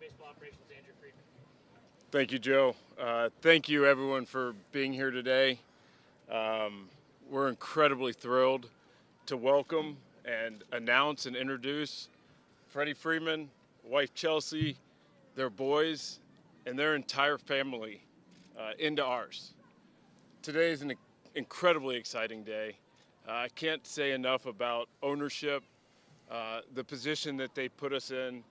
Baseball Operations Andrew Friedman. Thank you, Joe. Thank you, everyone, for being here today. We're incredibly thrilled to welcome and announce and introduce Freddie Freeman, wife Chelsea, their boys, and their entire family into ours. Today is an incredibly exciting day. I can't say enough about ownership, the position that they put us in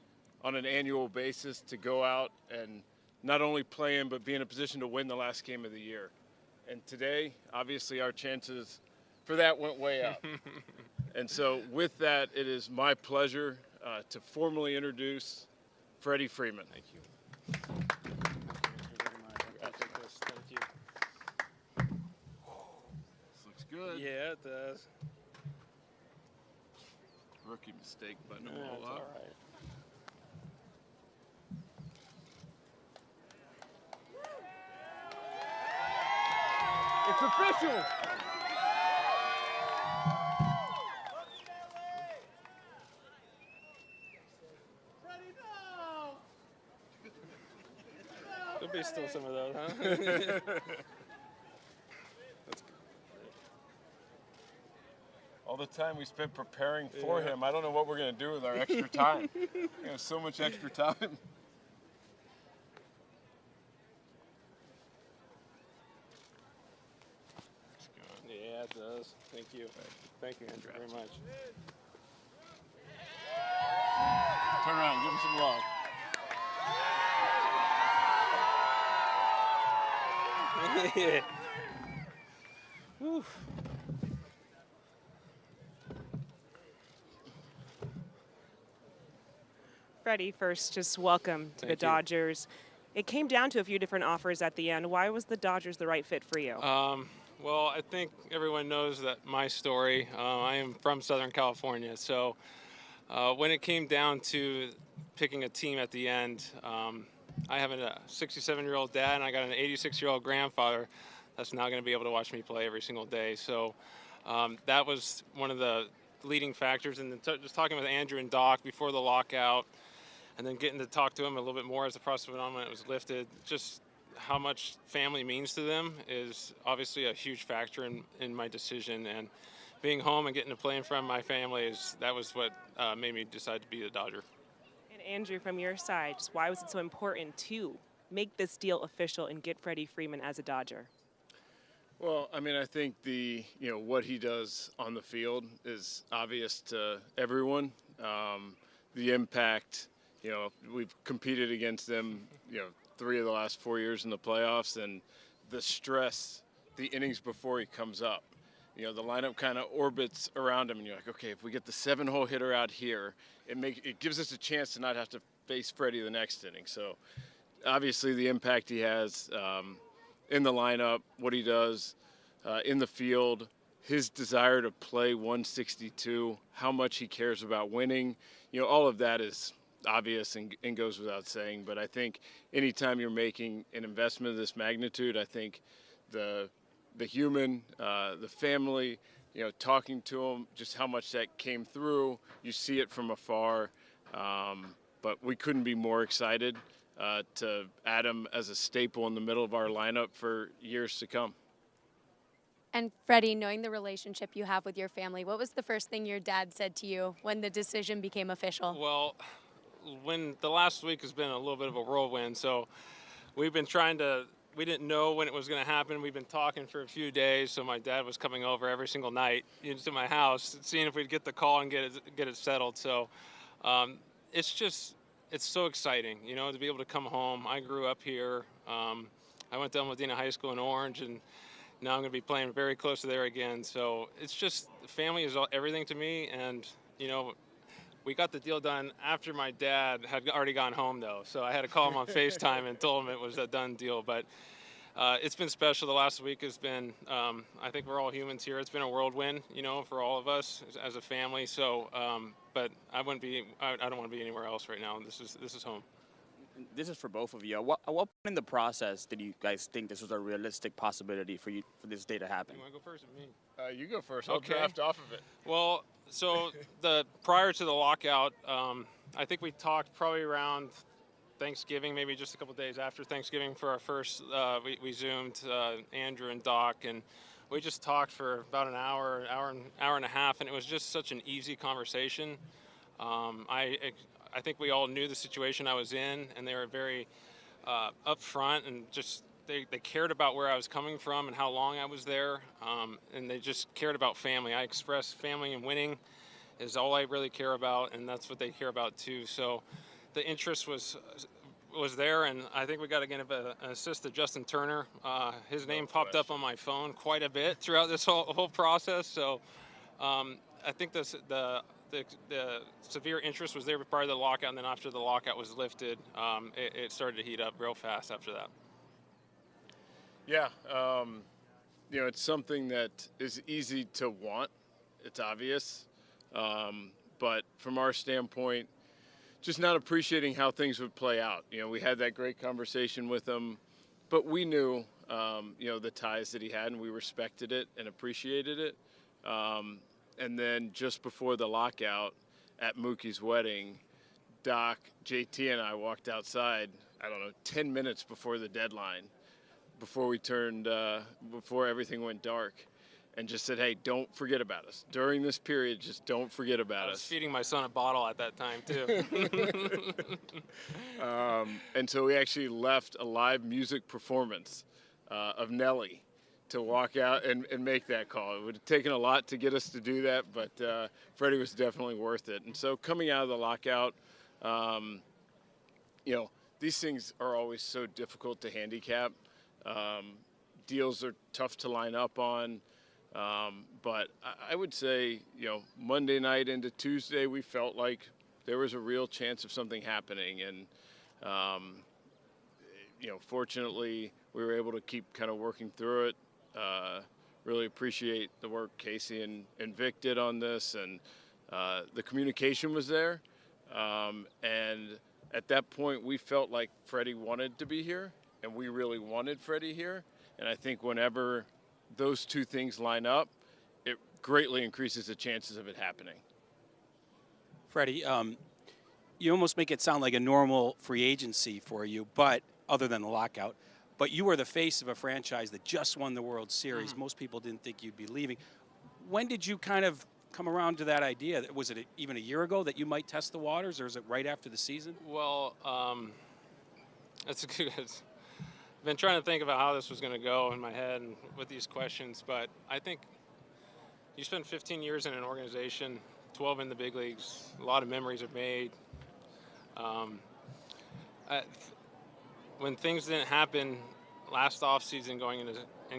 on an annual basis to go out and not only play in, but be in a position to win the last game of the year. And today, obviously, our chances for that went way up. And so with that, it is my pleasure to formally introduce Freddie Freeman. Thank you. Thank you. This looks good. Yeah, it does. Rookie mistake button them Yeah, all it's up. all right. It's official. There'll be still some of those, huh? All the time we spent preparing for him, I don't know what we're going to do with our extra time. We have so much extra time. Yeah, it does. Thank you. Thank you, Andrew, very much. Turn around, give him some love. Yeah. Whew. Freddie, first, just welcome to the Thank you. Dodgers. It came down to a few different offers at the end. Why was the Dodgers the right fit for you? Well, I think everyone knows that my story. I am from Southern California, so when it came down to picking a team at the end, I have a 67-year-old dad and I got an 86-year-old grandfather that's not going to be able to watch me play every single day. So that was one of the leading factors. And then just talking with Andrew and Doc before the lockout, and then getting to talk to him a little bit more as the process went on when it was lifted, just how much family means to them is obviously a huge factor in my decision. And being home and getting to play in front of my family, that was what made me decide to be a Dodger. And Andrew, from your side, just why was it so important to make this deal official and get Freddie Freeman as a Dodger? Well, I mean, I think what he does on the field is obvious to everyone. The impact, we've competed against them, 3 of the last 4 years in the playoffs, and the stress, the innings before he comes up. The lineup kind of orbits around him, and you're like, okay, if we get the 7-hole hitter out here, it gives us a chance to not have to face Freddie the next inning. So, obviously, the impact he has in the lineup, what he does in the field, his desire to play 162, how much he cares about winning, all of that is obvious and goes without saying. But I think anytime you're making an investment of this magnitude, I think the human, the family, talking to him, just how much that came through, you see it from afar. But we couldn't be more excited to add him as a staple in the middle of our lineup for years to come. And Freddie, knowing the relationship you have with your family, what was the first thing your dad said to you when the decision became official? Well, when the last week has been a little bit of a whirlwind, so we've been we didn't know when it was going to happen. We've been talking for a few days, so my dad was coming over every single night into my house, seeing if we'd get the call and get it settled. So it's so exciting, to be able to come home. I grew up here. I went to Medina High School in Orange, and now I'm going to be playing very close to there again. So it's just, family is everything to me. And, we got the deal done after my dad had already gone home, though. So I had to call him on FaceTime and told him it was a done deal. But it's been special. The last week has been, I think we're all humans here. It's been a whirlwind, for all of us as a family. So, but I don't want to be anywhere else right now. This is home. This is for both of you. At what point in the process did you guys think this was a realistic possibility for this day to happen? You want to go first or me? You go first. I'll Okay. draft off of it. Well, so prior to the lockout, I think we talked probably around Thanksgiving, maybe just a couple days after Thanksgiving for our first, we Zoomed Andrew and Doc, and we just talked for about an hour and a half, and it was just such an easy conversation. I think we all knew the situation I was in, and they were very upfront, and just they cared about where I was coming from and how long I was there, and they just cared about family. I expressed family and winning is all I really care about, and that's what they care about too. So the interest was there, and I think we got to give an assist to Justin Turner. His name popped up on my phone quite a bit throughout this whole process. So I think the severe interest was there prior to the lockout, and then after the lockout was lifted, it started to heat up real fast after that. Yeah, it's something that is easy to want. It's obvious. But from our standpoint, just not appreciating how things would play out. We had that great conversation with him, but we knew, the ties that he had, and we respected it and appreciated it. And then just before the lockout at Mookie's wedding, Doc, JT, and I walked outside, 10 minutes before the deadline, before everything went dark, and just said, hey, don't forget about us. During this period, just don't forget about us. I was feeding my son a bottle at that time, too. And so we actually left a live music performance of Nelly to walk out and make that call. It would have taken a lot to get us to do that, but Freddie was definitely worth it. And so coming out of the lockout, these things are always so difficult to handicap. Deals are tough to line up on. But I would say, Monday night into Tuesday, we felt like there was a real chance of something happening. And, fortunately, we were able to keep kind of working through it. Really appreciate the work Casey and Vic did on this. And the communication was there. And at that point, we felt like Freddie wanted to be here, and we really wanted Freddie here. And I think whenever those two things line up, it greatly increases the chances of it happening. Freddie, you almost make it sound like a normal free agency for you, but other than the lockout. But you were the face of a franchise that just won the World Series. Most people didn't think you'd be leaving. When did you kind of come around to that idea? Was it even a year ago that you might test the waters, or is it right after the season? Well, that's a good. I've been trying to think about how this was going to go in my head and with these questions, but I think you spend 15 years in an organization, 12 in the big leagues. A lot of memories are made. When things didn't happen last offseason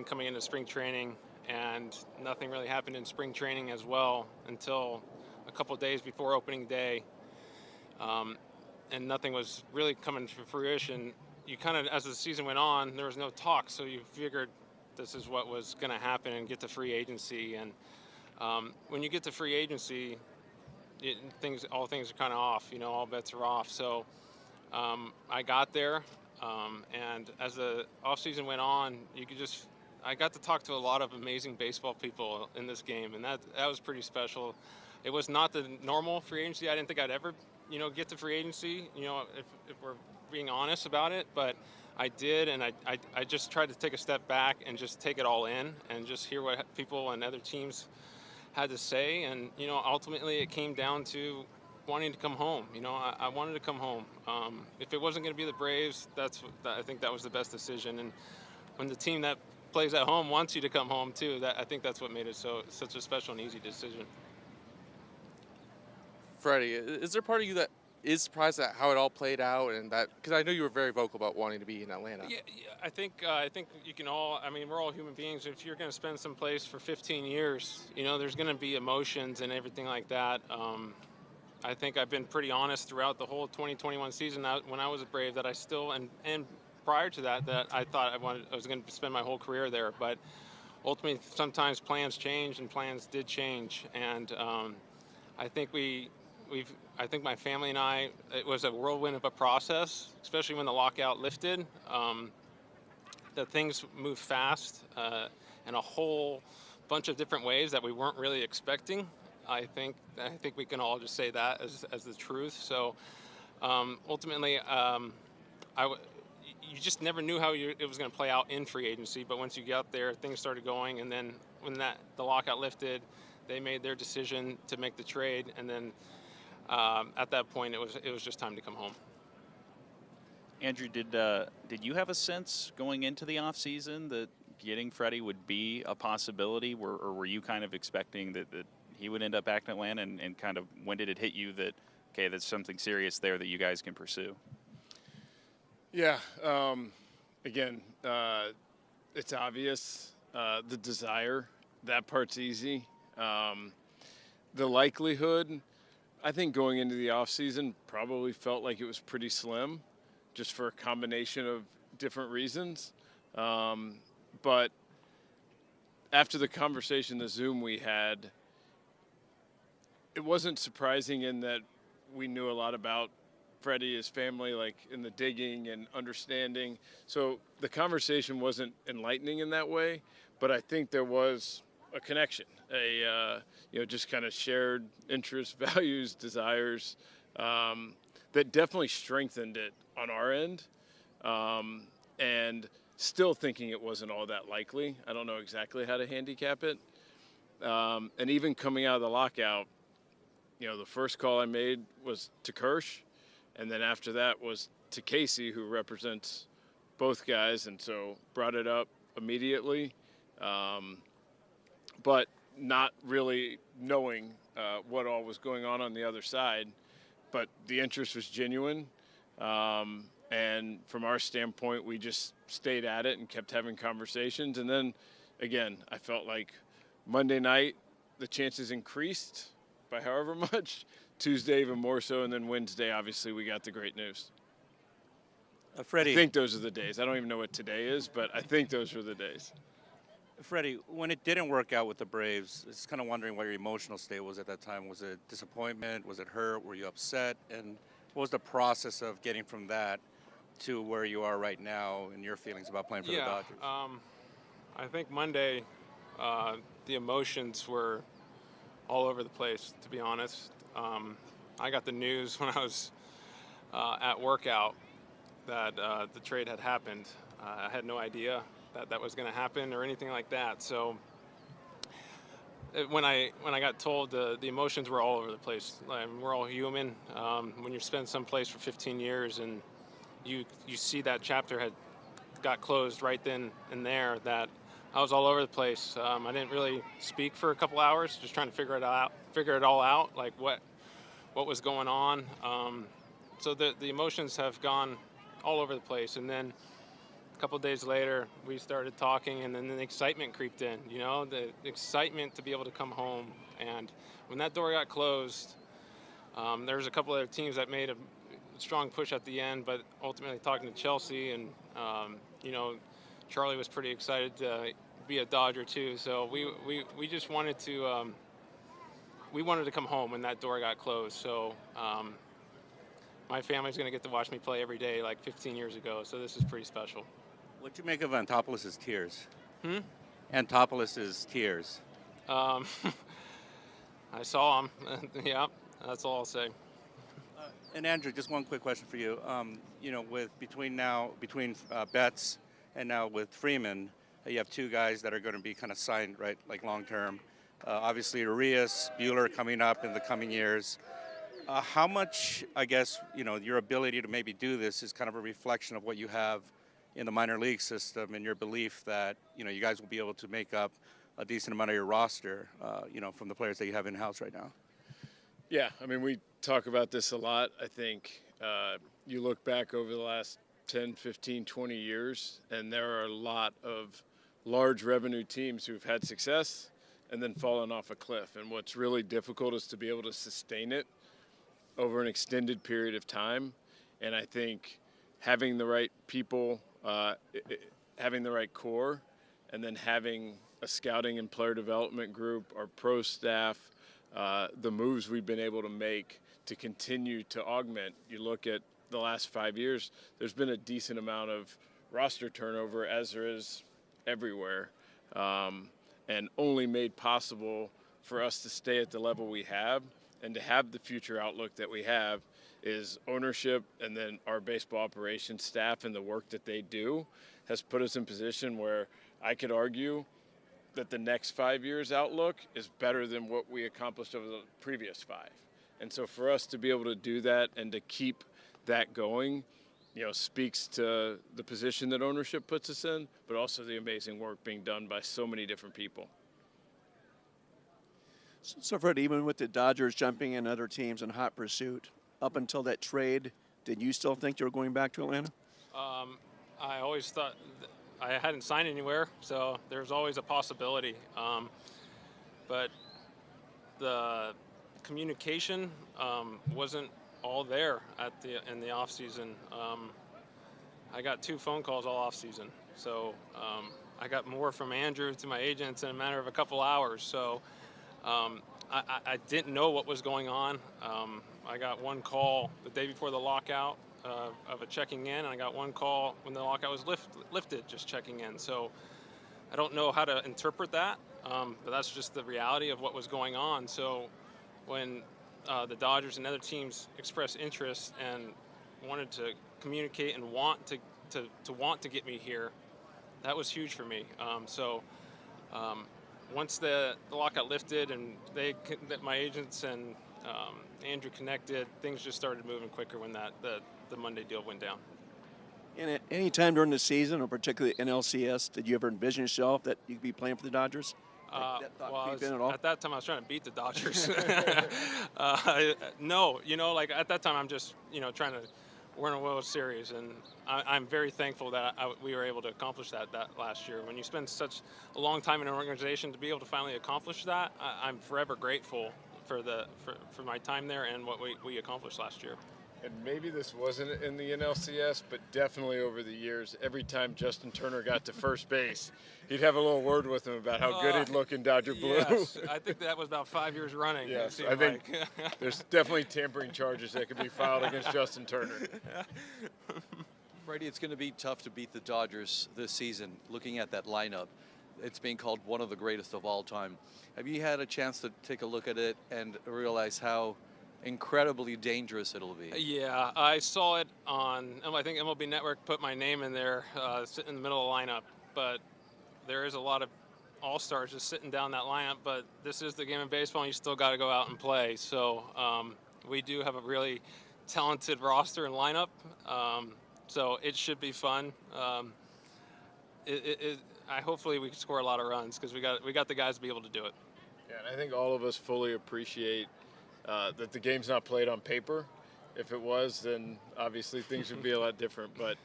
coming into spring training, and nothing really happened in spring training as well until a couple of days before opening day, and nothing was really coming to fruition. You kind of, as the season went on, there was no talk, so you figured this is what was going to happen and get to free agency. And when you get to free agency, all things are kind of off. All bets are off. So I got there, and as the offseason went on, I got to talk to a lot of amazing baseball people in this game, and that was pretty special. It was not the normal free agency. I didn't think I'd ever, get to free agency. If we're being honest about it, but I did, and I just tried to take a step back and just take it all in and just hear what people and other teams had to say. And ultimately it came down to wanting to come home. I wanted to come home. If it wasn't going to be the Braves, I think that was the best decision. And when the team that plays at home wants you to come home too, I think that's what made it such a special and easy decision. Freddie, is there part of you that is surprised at how it all played out, and that, because I know you were very vocal about wanting to be in Atlanta? Yeah, I think you can all. I mean, we're all human beings. If you're going to spend someplace for 15 years, there's going to be emotions and everything like that. I think I've been pretty honest throughout the whole 2021 season when I was a Brave that I still and prior to that I thought I was going to spend my whole career there. But ultimately, sometimes plans change, and plans did change, and I think I think my family and it was a whirlwind of a process, especially when the lockout lifted. That things moved fast in a whole bunch of different ways that we weren't really expecting. I think we can all just say that as the truth. So ultimately, you just never knew how it was going to play out in free agency. But once you got there, things started going, and then when the lockout lifted, they made their decision to make the trade, and then at that point, it was just time to come home. Andrew, did you have a sense going into the offseason that getting Freddie would be a possibility, or were you kind of expecting that he would end up back in Atlanta, and kind of when did it hit you that, okay, there's something serious there that you guys can pursue? Yeah, again, it's obvious, the desire, that part's easy. The likelihood, I think going into the offseason probably felt like it was pretty slim, just for a combination of different reasons. But after the conversation, the Zoom we had, it wasn't surprising in that we knew a lot about Freddie, his family, like in the digging and understanding. So the conversation wasn't enlightening in that way, but I think there was a connection, just kind of shared interests, values, desires, that definitely strengthened it on our end. And still thinking it wasn't all that likely. I don't know exactly how to handicap it. And even coming out of the lockout, the first call I made was to Kirsch, and then after that was to Casey, who represents both guys, and so brought it up immediately, but not really knowing what all was going on the other side. But the interest was genuine, and from our standpoint, we just stayed at it and kept having conversations. And then, again, I felt like Monday night, the chances increased by however much, Tuesday even more so, and then Wednesday, obviously, we got the great news. Freddie, I think those are the days. I don't even know what today is, but I think those were the days. Freddie, when it didn't work out with the Braves, I was kind of wondering what your emotional state was at that time. Was it disappointment? Was it hurt? Were you upset? And what was the process of getting from that to where you are right now and your feelings about playing for the Dodgers? I think Monday, the emotions were all over the place, to be honest. I got the news when I was at workout that the trade had happened. I had no idea that was going to happen or anything like that. So when I got told, the emotions were all over the place. We're all human. When you spend someplace for 15 years and you see that chapter had got closed right then and there, that I was all over the place. I didn't really speak for a couple hours, just trying to figure it all out, like what was going on. So the emotions have gone all over the place. And then a couple of days later, we started talking, and then the excitement creeped in, the excitement to be able to come home. And when that door got closed, there was a couple of other teams that made a strong push at the end, but ultimately talking to Chelsea, and, Charlie was pretty excited to be a Dodger too. So we just wanted to, we wanted to come home when that door got closed. So my family's going to get to watch me play every day like 15 years ago. So this is pretty special. What'd you make of Antopoulos' tears? Antopoulos' tears. I saw him. Yeah, that's all I'll say. And Andrew, just one quick question for you. Between Betts and now with Freeman, you have two guys that are going to be kind of signed, right, like long term. Obviously, Urias, Buehler coming up in the coming years. How much, I guess, your ability to maybe do this is kind of a reflection of what you have in the minor league system and your belief that, you guys will be able to make up a decent amount of your roster, from the players that you have in-house right now? Yeah, I mean, we talk about this a lot. I think you look back over the last 10, 15, 20 years, and there are a lot of large revenue teams who've had success and then fallen off a cliff. And what's really difficult is to be able to sustain it over an extended period of time. And I think having the right people, having the right core, and then having a scouting and player development group, our pro staff, the moves we've been able to make to continue to augment. You look at the last 5 years, there's been a decent amount of roster turnover, as there is everywhere, and only made possible for us to stay at the level we have and to have the future outlook that we have is ownership and then our baseball operations staff and the work that they do has put us in position where I could argue that the next 5 years outlook is better than what we accomplished over the previous 5. And so for us to be able to do that and to keep that going, speaks to the position that ownership puts us in, but also the amazing work being done by so many different people. So Fred, even with the Dodgers jumping in other teams in hot pursuit, up until that trade, did you still think you were going back to Atlanta? I always thought I hadn't signed anywhere, so there's always a possibility. But the communication wasn't all there in the off season. I got 2 phone calls all off season, so I got more from Andrew to my agents in a matter of a couple hours. So I didn't know what was going on. I got one call the day before the lockout of a checking in, and I got one call when the lockout was lifted, just checking in. So I don't know how to interpret that, but that's just the reality of what was going on. So when the Dodgers and other teams expressed interest and wanted to communicate and want to get me here, that was huge for me. Once the lockout lifted and my agents and Andrew connected, things just started moving quicker when the Monday deal went down. And at any time during the season, or particularly NLCS, did you ever envision yourself that you could be playing for the Dodgers? At that time I was trying to beat the Dodgers. No, like at that time I'm just, trying to win a World Series, and I'm very thankful that we were able to accomplish that last year. When you spend such a long time in an organization, to be able to finally accomplish that, I'm forever grateful for my time there and what we accomplished last year. And maybe this wasn't in the NLCS, but definitely over the years, every time Justin Turner got to first base, he'd have a little word with him about how good he'd look in Dodger blue. Yes, I think that was about 5 years running. Yes, I think there's definitely tampering charges that could be filed against Justin Turner. Brady, it's going to be tough to beat the Dodgers this season. Looking at that lineup, it's being called one of the greatest of all time. Have you had a chance to take a look at it and realize how incredibly dangerous it'll be? Yeah, I saw it on, I think MLB Network put my name in there, sitting in the middle of the lineup, but there is a lot of all-stars just sitting down that lineup, but this is the game of baseball and you still got to go out and play. So we do have a really talented roster and lineup, so it should be fun. Hopefully we can score a lot of runs because we got the guys to be able to do it. Yeah, and I think all of us fully appreciate that the game's not played on paper. If it was, then obviously things would be a lot different. But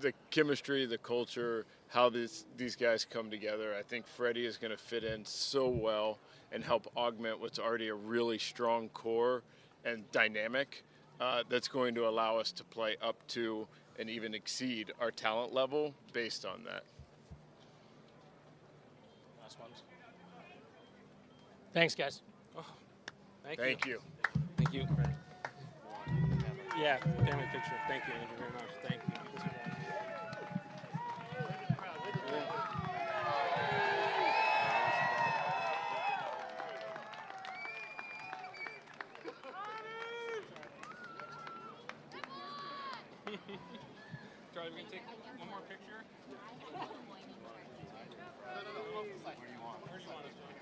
the chemistry, the culture, how these guys come together, I think Freddie is going to fit in so well and help augment what's already a really strong core and dynamic that's going to allow us to play up to and even exceed our talent level based on that. Last ones. Thanks, guys. Thank you. Thank you. Yeah, family picture. Thank you, Andrew, very much. Thank you. Charlie, we can take one more picture? Where do you want us to?